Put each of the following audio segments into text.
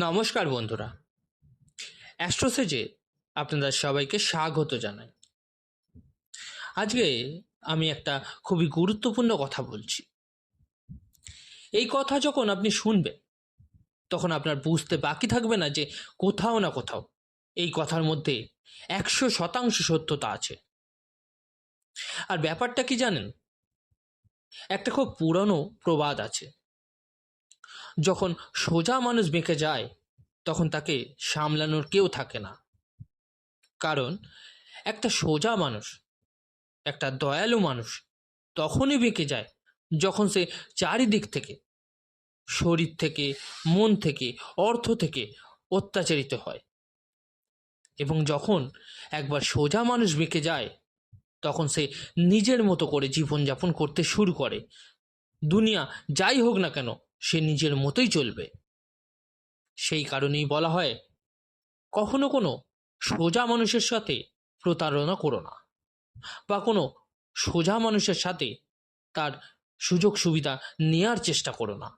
নমস্কার বন্ধুরা, অ্যাস্ট্রোসেজে আপনাদের সবাইকে স্বাগত জানাই। আজকে আমি একটা খুবই গুরুত্বপূর্ণ কথা বলছি। এই কথা যখন আপনি শুনবেন তখন আপনার বুঝতে বাকি থাকবে না যে কোথাও না কোথাও এই কথার মধ্যে 100% সত্যতা আছে। আর ব্যাপারটা কি জানেন, একটা খুব পুরনো প্রবাদ আছে, যখন সোজা মানুষ বেঁকে যায় তখন তাকে সামলানোর কেউ থাকে না। কারণ একটা সোজা মানুষ, একটা দয়ালু মানুষ তখনই বেঁকে যায় যখন সে চারিদিক থেকে, শরীর থেকে, মন থেকে, অর্থ থেকে অত্যাচারিত হয়। এবং যখন একবার সোজা মানুষ বেঁকে যায় তখন সে নিজের মতো করে জীবনযাপন করতে শুরু করে। দুনিয়া যাই হোক না কেন সে নিজের মতোই চলবে। সেই কারণেই বলা হয়, কখনো কোনো সোজা মানুষের সাথে প্রতারণা করো না, বা কোনো সোজা মানুষের সাথে তার সুযোগ সুবিধা নেয়ার চেষ্টা করো না।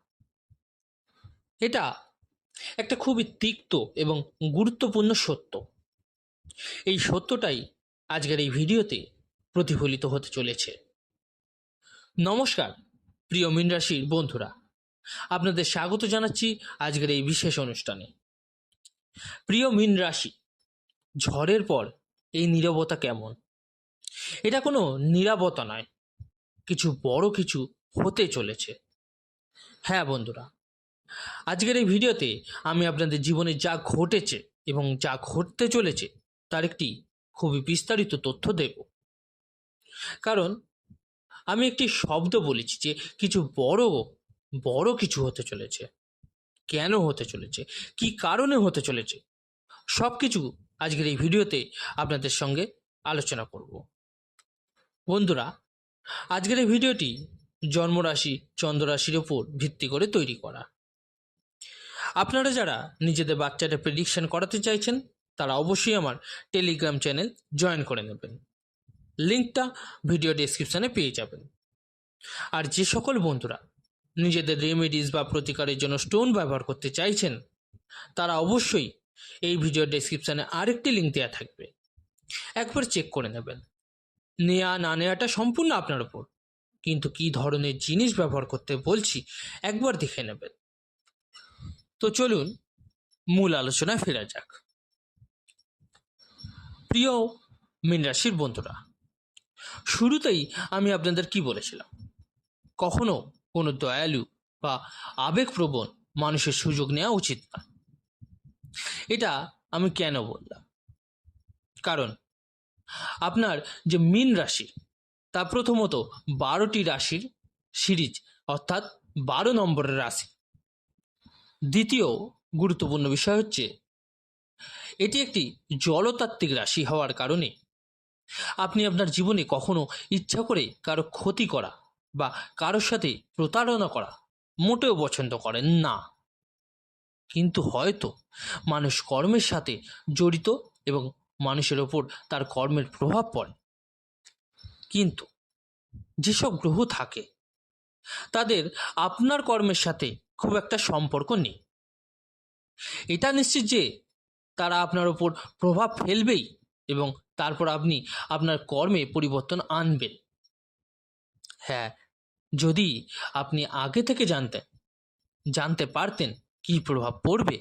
এটা একটা খুবই তিক্ত এবং গুরুত্বপূর্ণ সত্য। এই সত্যটাই আজকের এই ভিডিওতে প্রতিফলিত হতে চলেছে। নমস্কার প্রিয় মীন রাশির বন্ধুরা, আপনাদের স্বাগত জানাচ্ছি আজকের এই বিশেষ অনুষ্ঠানে। প্রিয় মীন রাশি, ঝড়ের পর এই নীরবতা কেমন? এটা কোনো নীরবতা নয়, কিছু বড় কিছু হতে চলেছে। হ্যাঁ বন্ধুরা, আজকের এই ভিডিওতে আমি আপনাদের জীবনে যা ঘটেছে এবং যা ঘটতে চলেছে তার একটি খুবই বিস্তারিত তথ্য দেব। কারণ আমি একটি শব্দ বলেছি যে কিছু বড় বড় কিছু হতে চলেছে। কেন হতে চলেছে, কি কারণে হতে চলেছে, সব কিছু আজকের এই ভিডিওতে আপনাদের সঙ্গে আলোচনা করব। বন্ধুরা, আজকের এই ভিডিওটি জন্মরাশি চন্দ্ররাশির ওপর ভিত্তি করে তৈরি করা। আপনারা যারা নিজেদের বাচ্চাটা প্রেডিকশন করাতে চাইছেন তারা অবশ্যই আমার টেলিগ্রাম চ্যানেল জয়েন করে নেবেন। লিঙ্কটা ভিডিও ডেসক্রিপশানে পেয়ে যাবেন। আর যে সকল বন্ধুরা নিজেদের রেমেডিস বা প্রতিকারের জন্য স্টোন ব্যবহার করতে চাইছেন তারা অবশ্যই এই ভিডিও ডেসক্রিপশানে আরেকটি লিঙ্ক দেওয়া থাকবে, একবার চেক করে নেবেন। নেওয়া না নেওয়াটা সম্পূর্ণ আপনার উপর, কিন্তু কী ধরনের জিনিস ব্যবহার করতে বলছি একবার দেখে নেবেন। তো চলুন মূল আলোচনায় ফেরা যাক। প্রিয় মীন রাশির বন্ধুরা, শুরুতেই আমি আপনাদের কি বলেছিলাম, কখনো কোনো দয়ালু বা আবেগপ্রবণ মানুষের সুযোগ নেওয়া উচিত না। এটা আমি কেন বললাম? কারণ আপনার যে মীন রাশি তা প্রথমত 12টি রাশির সিরিজ, অর্থাৎ 12 নম্বরের রাশি। দ্বিতীয় গুরুত্বপূর্ণ বিষয় হচ্ছে এটি একটি জলতাত্ত্বিক রাশি হওয়ার কারণে আপনি আপনার জীবনে কখনো ইচ্ছা করে কারো ক্ষতি করা বা কারোর সাথে প্রতারণা করা মোটেও পছন্দ করেন না। কিন্তু হয়তো মানুষ কর্মের সাথে জড়িত এবং মানুষের ওপর তার কর্মের প্রভাব পড়ে, কিন্তু যেসব গ্রহ থাকে তাদের আপনার কর্মের সাথে খুব একটা সম্পর্ক নেই। এটা নিশ্চিত যে তারা আপনার ওপর প্রভাব ফেলবেই এবং তারপর আপনি আপনার কর্মে পরিবর্তন আনবেন। হ্যাঁ, যদি আপনি আগে থেকে জানতে পারতেন কী প্রভাব পড়বে,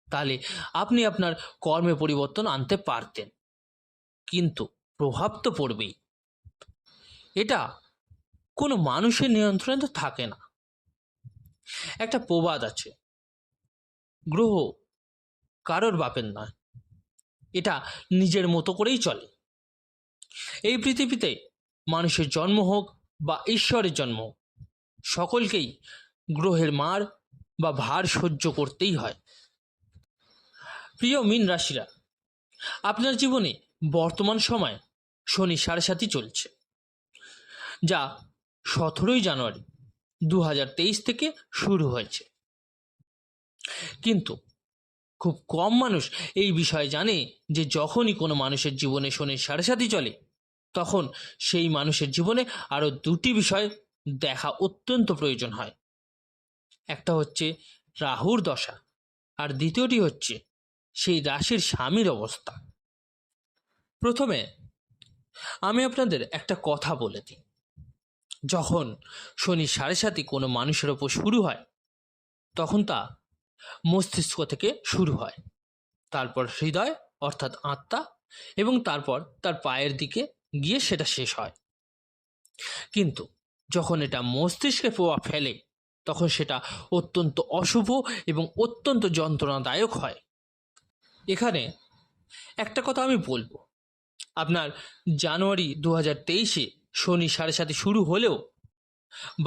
তাহলে আপনি আপনার কর্মে পরিবর্তন আনতে পারতেন। কিন্তু প্রভাব তো পড়বেই, এটা কোনো মানুষের নিয়ন্ত্রণে তো থাকে না। একটা প্রবাদ আছে, গ্রহ কারোর বাপের নয়, এটা নিজের মতো করেই চলে। এই পৃথিবীতে মানুষের জন্ম হোক বা ঈশ্বরের জন্ম হোক, সকলকেই গ্রহের মার বা ভার সহ্য করতেই হয়। প্রিয় মীন রাশিরা, আপনার জীবনে বর্তমান সময় শনি 7.5 চলছে, যা 17 জানুয়ারি 2023 থেকে শুরু হয়েছে। কিন্তু খুব কম মানুষ এই বিষয়ে জানে যে যখনই কোনো মানুষের জীবনে শনির 7.5 চলে তখন সেই মানুষের জীবনে আরও 2টি বিষয় দেখা অত্যন্ত প্রয়োজন হয়। একটা হচ্ছে রাহুর দশা আর দ্বিতীয়টি হচ্ছে সেই রাশির স্বামীর অবস্থা। প্রথমে আমি আপনাদের একটা কথা বলে দিই, যখন শনি 7.5 কোনো মানুষের ওপর শুরু হয় তখন তা মস্তিষ্ক থেকে শুরু হয়, তারপর হৃদয় অর্থাৎ আত্মা, এবং তারপর তার পায়ের দিকে গিয়ে সেটা শেষ হয়। কিন্তু যখন এটা মস্তিষ্কে প্রভাব ফেলে তখন সেটা অত্যন্ত অশুভ এবং অত্যন্ত যন্ত্রণাদায়ক হয়। এখানে একটা কথা আমি বলবো, আপনার জানুয়ারি 2023-এ শনি 7.5 শুরু হলেও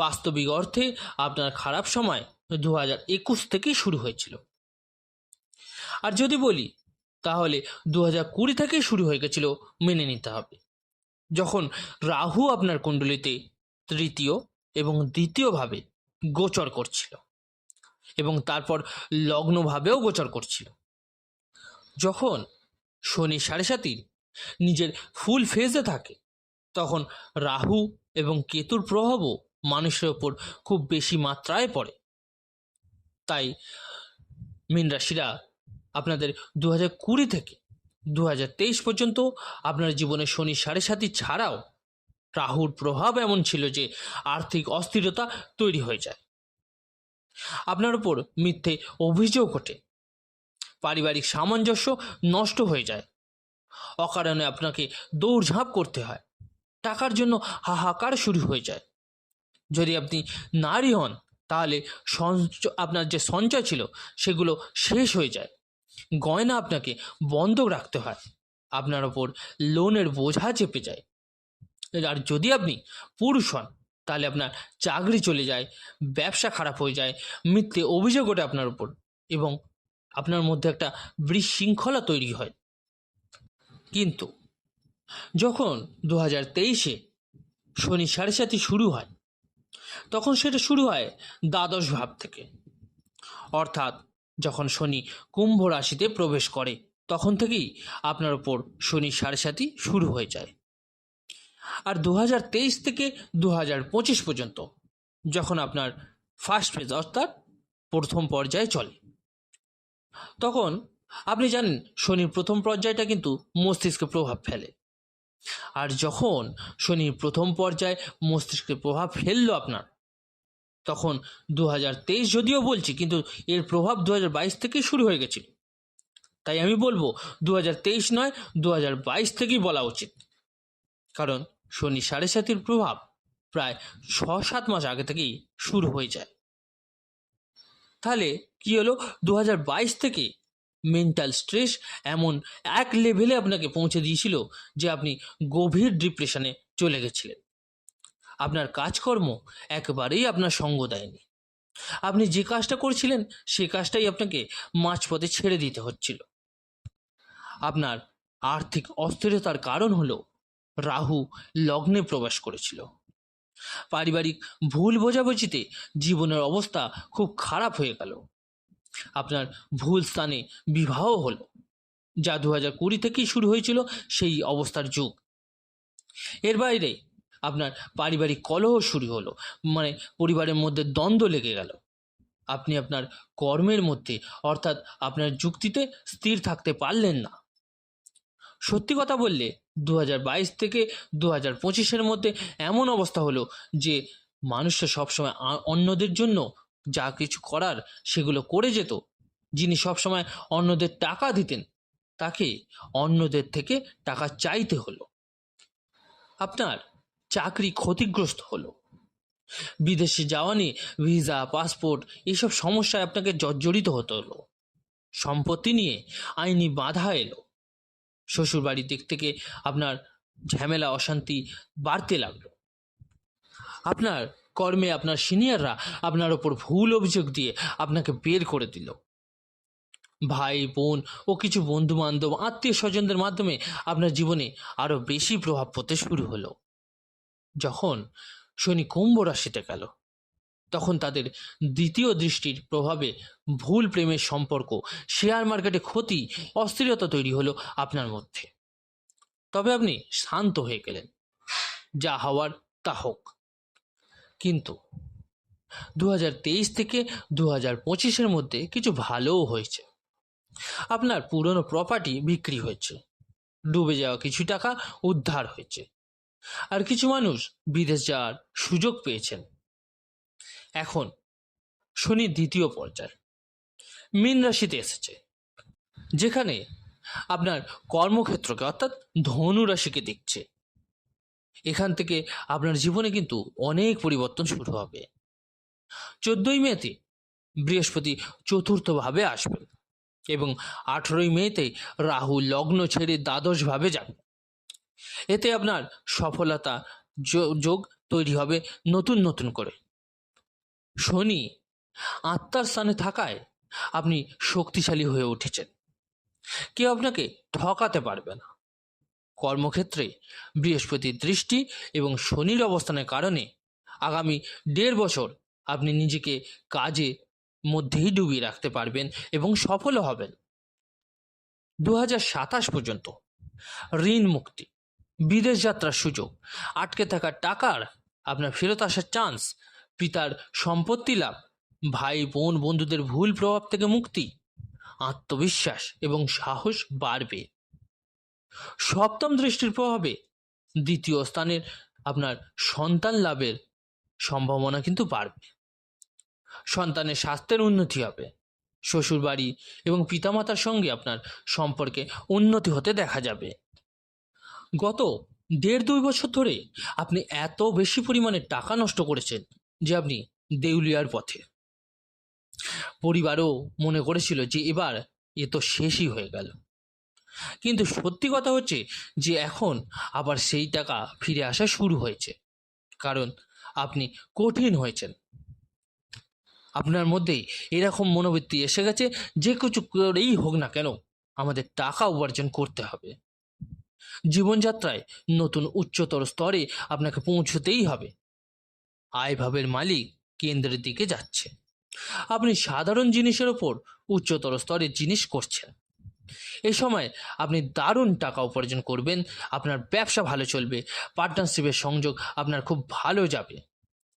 বাস্তবিক অর্থে আপনার খারাপ সময় 2021 থেকেই শুরু হয়েছিল। আর যদি বলি তাহলে 2020 থেকেই শুরু হয়ে গেছিল মেনে নিতে হবে, যখন রাহু আপনার কুণ্ডলিতে তৃতীয় এবং দ্বিতীয়ভাবে গোচর করছিল এবং তারপর লগ্নভাবেও গোচর করছিল। যখন শনি 7.5 নিজের ফুল ফেজে থাকে তখন রাহু এবং কেতুর প্রভাবও মানুষের ওপর খুব বেশি মাত্রায় পড়ে। তাই মীন রাশিরা আপনাদের 2020 থেকে 2023 পর্যন্ত আপনার জীবনে শনি 7.5 ছাড়াও রাহুর প্রভাব এমন ছিল যে আর্থিক অস্থিরতা তৈরি হয়ে যায়, আপনার উপর মিথ্যে অভিযোগ ওঠে, পারিবারিক সামঞ্জস্য নষ্ট হয়ে যায়, অকারণে আপনাকে দৌড়ঝাঁপ করতে হয়, টাকার জন্য হাহাকার শুরু হয়ে যায়। যদি আপনি নারী হন তাহলে আপনার যে সঞ্চয় ছিল সেগুলো শেষ হয়ে যায়, গয়না আপনাকে বন্ধক রাখতে হয়, আপনার ওপর লোনের বোঝা চেপে যায়। আর যদি আপনি পুরুষ হন তাহলে আপনার চাকরি চলে যায়, ব্যবসা খারাপ হয়ে যায়, মিথ্যে অভিযোগ ওঠে আপনার উপর, এবং আপনার মধ্যে একটা বিশৃঙ্খলা তৈরি হয়। কিন্তু যখন 2023-এ শনি 7.5 শুরু হয় তখন সেটা শুরু হয় দ্বাদশ ভাব থেকে, অর্থাৎ যখন শনি কুম্ভ রাশিতে প্রবেশ করে তখন থেকেই আপনার ওপর শনি 7.5 শুরু হয়ে যায়। আর 2023 থেকে 2025 পর্যন্ত যখন আপনার ফার্স্ট ফেজ অর্থাৎ প্রথম পর্যায়ে চলে, তখন আপনি জানেন শনির প্রথম পর্যায়টা কিন্তু মস্তিষ্কে প্রভাব ফেলে। আর যখন শনির প্রথম পর্যায়ে মস্তিষ্কে প্রভাব ফেললো আপনার, তখন 2023 যদিও বলছি কিন্তু এর প্রভাব 2022 থেকেই শুরু হয়ে গেছিল। তাই আমি বলবো 2023 নয় 2022 থেকেই বলা উচিত, কারণ শনি 7.5 প্রভাব প্রায় 6-7 মাস আগে থেকেই শুরু হয়ে যায়। তাহলে কি হলো, 2022 থেকে মেন্টাল স্ট্রেস এমন এক লেভেলে আপনাকে পৌঁছে দিয়েছিল যে আপনি গভীর ডিপ্রেশনে চলে গেছিলেন। আপনার কাজকর্ম একেবারেই আপনার সঙ্গ দেয়নি, আপনি যে কাজটা করছিলেন সে কাজটাই আপনাকে মাঝপথে ছেড়ে দিতে হচ্ছিল। আপনার আর্থিক অস্থিরতার কারণ হলো রাহু লগ্নে প্রবেশ করেছিল। পারিবারিক ভুল বোঝাবুঝিতে জীবনের অবস্থা খুব খারাপ হয়ে গেল, আপনার ভুল স্থানে বিবাহ হলো, যা 2020 থেকেই শুরু হয়েছিল সেই অবস্থার যুগ। এর বাইরে আপনার পারিবারিক কলহ শুরু হলো, মানে পরিবারের মধ্যে দ্বন্দ্ব লেগে গেল, আপনি আপনার কর্মের মধ্যে অর্থাৎ আপনার যুক্তিতে স্থির থাকতে পারলেন না। সত্যি কথা বললে 2022 থেকে 2025-এর মধ্যে এমন অবস্থা হলো যে মানুষটা সবসময় অন্যদের জন্য যা কিছু করার সেগুলো করে যেত, যিনি সবসময় অন্যদের টাকা দিতেন তাকে অন্যদের থেকে টাকা চাইতে হলো, আপনার চাকরি ক্ষতিগ্রস্ত হলো, বিদেশে যাওয়া নিয়ে ভিসা পাসপোর্ট এইসব সমস্যায় আপনাকে জর্জরিত হতে হলো, সম্পত্তি নিয়ে আইনি বাধা এলো, শ্বশুরবাড়ির দিক থেকে আপনার ঝামেলা অশান্তি বাড়তে লাগলো, আপনার কর্মে আপনার সিনিয়ররা আপনার ওপর ভুল অভিযোগ দিয়ে আপনাকে বের করে দিল, ভাই বোন ও কিছু বন্ধু বান্ধব আত্মীয় স্বজনদের মাধ্যমে আপনার জীবনে আরো বেশি প্রভাব পড়তে শুরু হলো। যখন শনি কুম্ভ রাশিতে গেল তখন তাদের দ্বিতীয় দৃষ্টির প্রভাবে ভুল প্রেমের সম্পর্ক, শেয়ার মার্কেটে ক্ষতি, অস্থিরতা তৈরি হলো আপনার মধ্যে। তবে আপনি শান্ত হয়ে গেলেন, যা হওয়ার তা হোক। কিন্তু 2023 থেকে 2025-এর মধ্যে কিছু ভালোও হয়েছে। আপনার পুরনো প্রপার্টি বিক্রি হয়েছে, ডুবে যাওয়া কিছু টাকা উদ্ধার হয়েছে, আর কিছু মানুষ বিদেশ যাওয়ার সুযোগ পেয়েছেন। এখন শনি দ্বিতীয় পর্যায় মীন রাশিতে এসেছে, যেখানে আপনার কর্মক্ষেত্রকে অর্থাৎ ধনু রাশিকে দেখছে। এখান থেকে আপনার জীবনে কিন্তু অনেক পরিবর্তন শুরু হবে। 14ই মেতে বৃহস্পতি চতুর্থভাবে আসবেন এবং 18ই মেতে রাহু লগ্ন ছেড়ে দ্বাদশভাবে যাবে। এতে আপনার সফলতা যোগ তৈরি হবে নতুন নতুন করে। শনি আত্মার স্থানে থাকায় আপনি শক্তিশালী হয়ে উঠেছেন, কেউ আপনাকে ঠকাতে পারবে না। কর্মক্ষেত্রে বৃহস্পতির দৃষ্টি এবং শনির অবস্থানের কারণে আগামী 1.5 বছর আপনি নিজেকে কাজে মধ্যেই ডুবিয়ে রাখতে পারবেন এবং সফল হবেন। 2027 পর্যন্ত ঋণ মুক্তি, বিদেশ যাত্রার সুযোগ, আটকে থাকা টাকার আপনার ফেরত আসার চান্স, পিতার সম্পত্তি লাভ, ভাই বোন বন্ধুদের ভুল প্রভাব থেকে মুক্তি, আত্মবিশ্বাস এবং সাহস বাড়বে। সপ্তম দৃষ্টির প্রভাবে দ্বিতীয় স্থানের আপনার সন্তান লাভের সম্ভাবনা কিন্তু বাড়বে। সন্তানের স্বাস্থ্যের উন্নতি হবে, শ্বশুরবাড়ি এবং পিতামাতার সঙ্গে আপনার সম্পর্কে উন্নতি হতে দেখা যাবে। গত 1.5-2 বছর ধরে আপনি এত বেশি পরিমাণে টাকা নষ্ট করেছেন যে আপনি দেউলিয়ার পথে। পরিবারও মনে করেছিল যে এবার এ তো শেষই হয়ে গেল, কিন্তু সত্যি কথা হচ্ছে যে এখন আবার সেই টাকা ফিরে আসা শুরু হয়েছে, কারণ আপনি কঠিন হয়েছেন। আপনার মধ্যে এরকম মনোবৃত্তি এসে গেছে যে কিছু করেই হোক না কেন আমাদের টাকা উপার্জন করতে হবে। জীবনযাত্রায় নতুন উচ্চতর স্তরে আপনাকে পৌঁছতেই হবে। আয়ভাবের মালিক কেন্দ্রের দিকে যাচ্ছে, আপনি সাধারণ জিনিসের ওপর উচ্চতর স্তরের জিনিস করছেন। এই সময় আপনি দারুণ টাকা উপার্জন করবেন, আপনার ব্যবসা ভালো চলবে, পার্টনারশিপের সংযোগ আপনার খুব ভালো যাবে,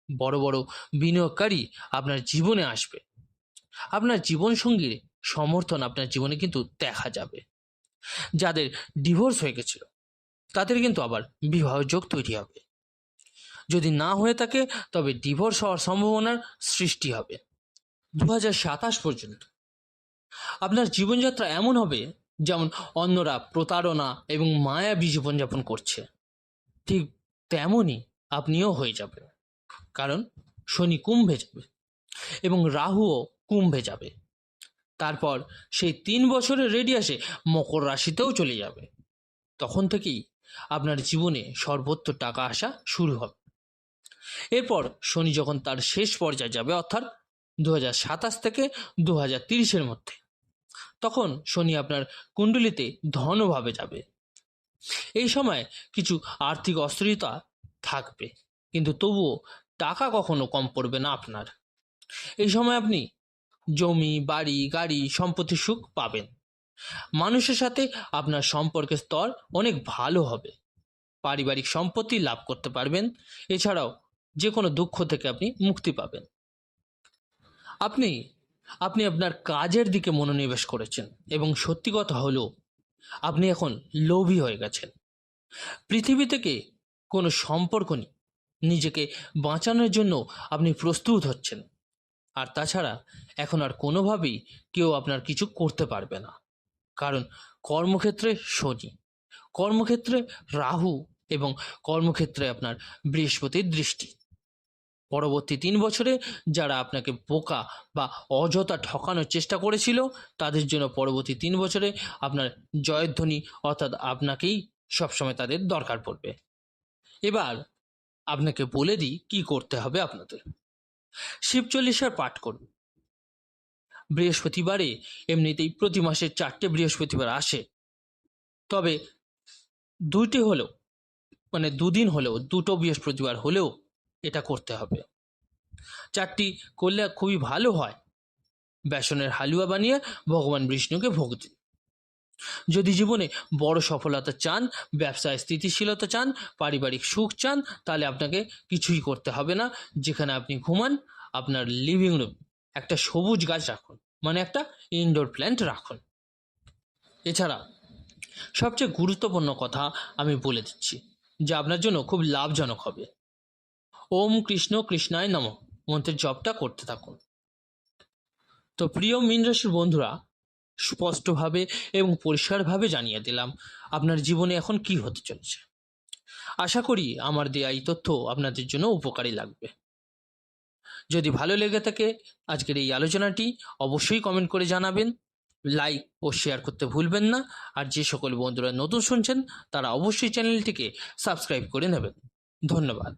বড় বড় বিনিয়োগকারী আপনার জীবনে আসবে, আপনার জীবনসঙ্গীর সমর্থন আপনার জীবনে কিন্তু দেখা যাবে। যাদের ডিভোর্স হয়ে গেছিল তাদের কিন্তু আবার বিবাহ যোগ তৈরি হবে, যদি না হয়ে থাকে তবে ডিভোর্স হওয়ার সম্ভাবনার সৃষ্টি হবে। 2027 পর্যন্ত আপনার জীবনযাত্রা এমন হবে যেমন অন্যরা প্রতারণা এবং মায়াবী জীবনযাপন করছে, ঠিক তেমনই আপনিও হয়ে যাবেন, কারণ শনি কুম্ভে যাবে এবং রাহুও কুম্ভে যাবে। তারপর সেই 3 বছরের রেডিয়াসে মকর রাশিতেও চলে যাবে। তখন থেকেই আপনার জীবনে সর্বত্র টাকা আসা শুরু হবে। এরপর শনি যখন তার শেষ পর্যায়ে যাবে অর্থাৎ 2027 থেকে 2030-এর মধ্যে, তখন শনি আপনার কুণ্ডলিতে ধনভাবে যাবে। এই সময় কিছু আর্থিক অস্থিরতা থাকবে, কিন্তু তবুও টাকা কখনো কম পড়বে না আপনার। এই সময় আপনি জমি, বাড়ি, গাড়ি, সম্পত্তি সুখ পাবেন। মানুষের সাথে আপনার সম্পর্কের স্তর অনেক ভালো হবে, পারিবারিক সম্পত্তি লাভ করতে পারবেন। এছাড়াও যে কোনো দুঃখ থেকে আপনি মুক্তি পাবেন। আপনি আপনার কাজের দিকে মনোনিবেশ করেছেন এবং সত্যি কথা হলো আপনি এখন লোভী হয়ে গেছেন। পৃথিবী থেকে কোনো সম্পর্ক নেই, নিজেকে বাঁচানোর জন্য আপনি প্রস্তুত হচ্ছেন। আর তাছাড়া এখন আর কোনোভাবেই কেউ আপনার কিছু করতে পারবে না, কারণ কর্মক্ষেত্রে শনি, কর্মক্ষেত্রে রাহু এবং কর্মক্ষেত্রে আপনার বৃহস্পতির দৃষ্টি। পরবর্তী 3 বছরে যারা আপনাকে বোকা বা অযথা ঠকানোর চেষ্টা করেছিল তাদের জন্য পরবর্তী 3 বছরে আপনার জয়ধ্বনি অর্থাৎ আপনাকেই সবসময় তাদের দরকার পড়বে। এবার আপনাকে বলে দিই কি করতে হবে আপনাদের। শিব চল্লিশার পাঠ করুন। বৃহস্পতিবারে এমনিতেই প্রতি মাসে 4টে বৃহস্পতিবার আসে, তবে 2টি হলেও মানে 2 দিন হলেও 2টো বৃহস্পতিবার হলেও এটা করতে হবে। 4টি করলে খুবই ভালো হয়। বেসনের হালুয়া বানিয়ে ভগবান বিষ্ণুকে ভোগ দিন। যদি জীবনে বড় সফলতা চান, ব্যবসায় স্থিতিশীলতা চান, পারিবারিক সুখ চান, তাহলে আপনাকে কিছুই করতে হবে না। যেখানে আপনি ঘুমান আপনার লিভিং রুম একটা সবুজ গাছ রাখুন, মানে একটা ইনডোর প্ল্যান্ট রাখুন। এছাড়া সবচেয়ে গুরুত্বপূর্ণ কথা আমি বলে দিচ্ছি, যা আপনার জন্য খুব লাভজনক হবে। ওম কৃষ্ণ কৃষ্ণায় নমঃ মন্ত্রের জপটা করতে থাকুন। তো প্রিয় মীন রাশির বন্ধুরা, স্পষ্টভাবে এবং পরিষ্কারভাবে জানিয়ে দিলাম আপনার জীবনে এখন কি হতে চলেছে। আশা করি আমার দেয়া এই তথ্য আপনাদের জন্য উপকারী লাগবে। যদি ভালো লেগে থাকে আজকের এই আলোচনাটি, অবশ্যই কমেন্ট করে জানাবেন, লাইক ও শেয়ার করতে ভুলবেন না। আর যে সকল বন্ধুরা নতুন শুনছেন তারা অবশ্যই চ্যানেলটিকে সাবস্ক্রাইব করে নেবেন। ধন্যবাদ।